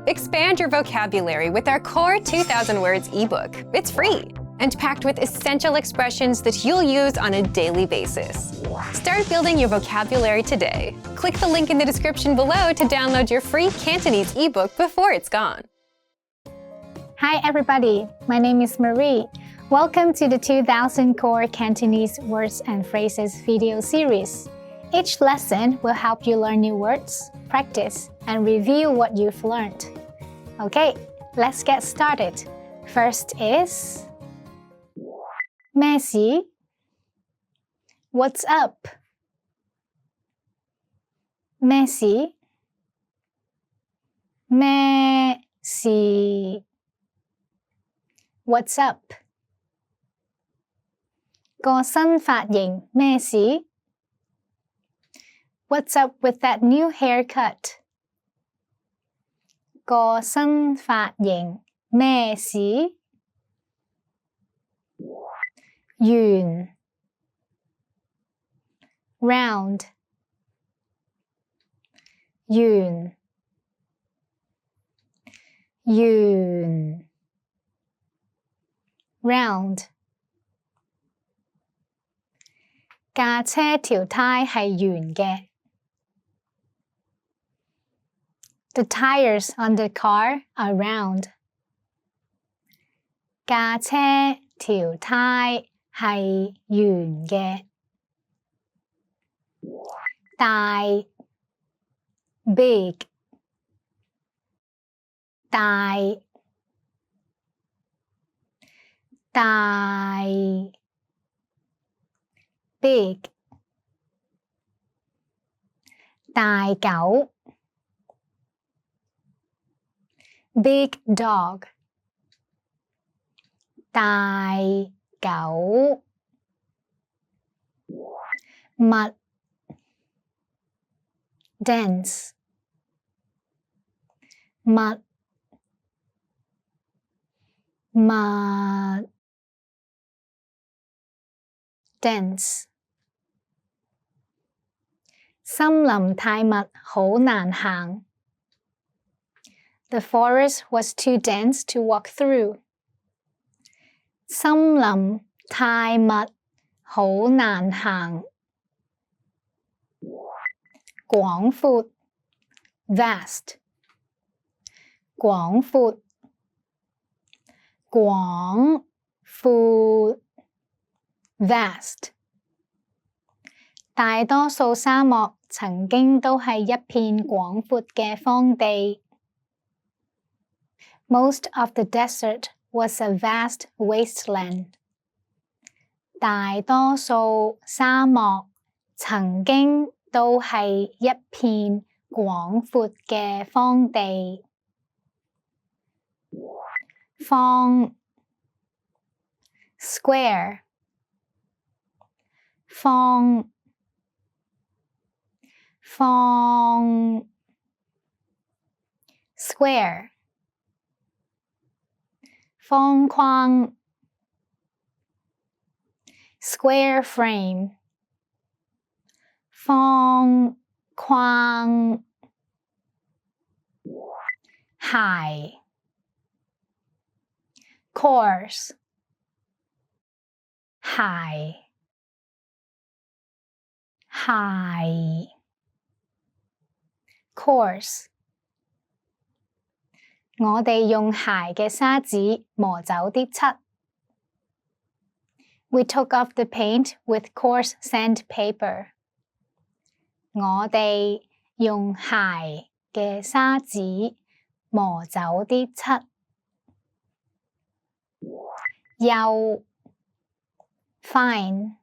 Expand your vocabulary with our Core 2000 Words ebook. It's free and packed with essential expressions that you'll use on a daily basis. Start building your vocabulary today. Click the link in the description below to download your free Cantonese ebook before it's gone. Hi everybody, my name is Marie. Welcome to the 2000 Core Cantonese Words and Phrases video series. Each lesson will help you learn new words, practice, and review what you've learned. Okay, let's get started. First is 咩事? What's up? 咩事? 咩事? What's up? 個新髮型咩事? What's up with that new haircut? 個新髮型咩事? 圓 round 圓 圓 round 架車條胎係圓嘅 The tires on the car are round 架車條胎係圓嘅大 big 大大 big 大狗 big dog 大狗密 dense 密密 dense 森林太密好難行 The forest was too dense to walk through 森林太密好難行廣闊 vast 廣闊廣闊 vast 大多數沙漠曾經都係一片廣闊嘅荒地 Most of the desert was a vast wasteland 大多數沙漠曾經都係一片廣闊嘅荒地方 square 方方 square 方框 square frame 方框鞋 course 鞋鞋 course 我哋用鞋嘅砂紙磨走啲漆 We took off the paint with coarse sandpaper 我哋用鞋嘅砂紙磨走啲漆幼 fine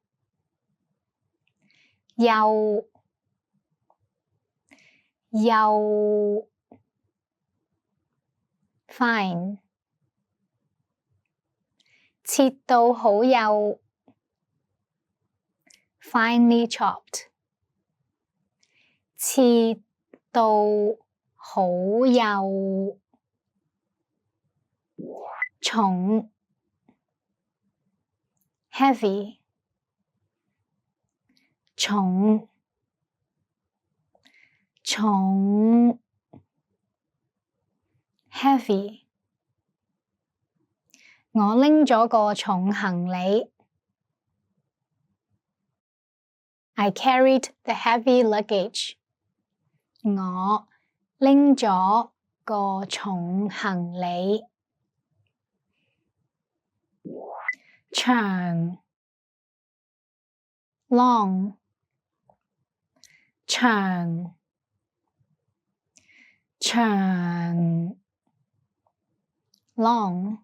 幼幼 fine 切到好幼 finely chopped 切到好幼重 heavy 重重 heavy 我拎咗個重行李 I carried the heavy luggage 我拎咗個重行李長 long 長長 long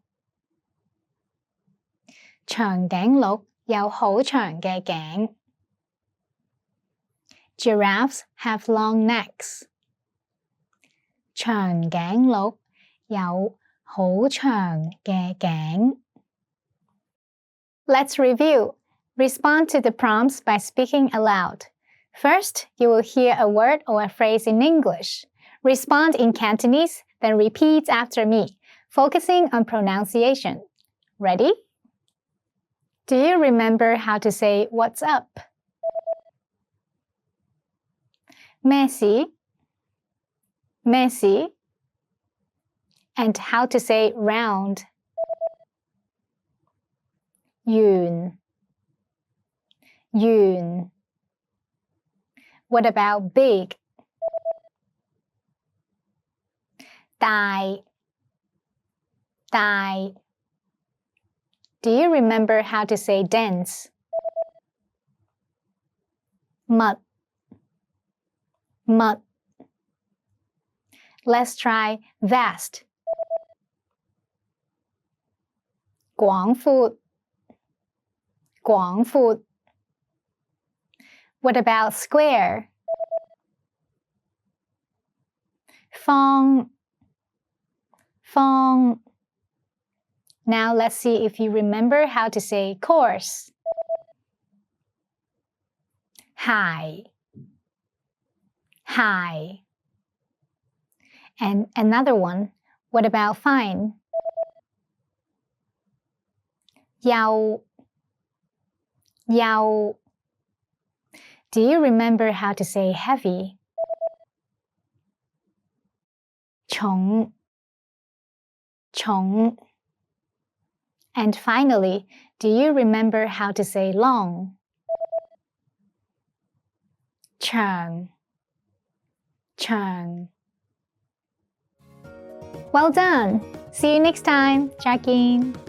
長頸鹿有好長嘅頸 Giraffes have long necks 長頸鹿有好長嘅頸 Let's review. Respond to the prompts by speaking aloud. First, you will hear a word or a phrase in English. Respond in Cantonese, then repeat after me, focusing on pronunciation. Ready? Do you remember how to say what's up? 咩事? 咩事? And how to say round? 圓 圓 What about big? 大 大 Do you remember how to say dense? 密密 Let's try vast. 廣闊廣闊 What about square? 方方 Now let's see if you remember how to say coarse. 鞋鞋 And another one, what about fine? 幼幼 Do you remember how to say heavy? 重重 And finally, do you remember how to say long? 長長 Well done! See you next time. 再見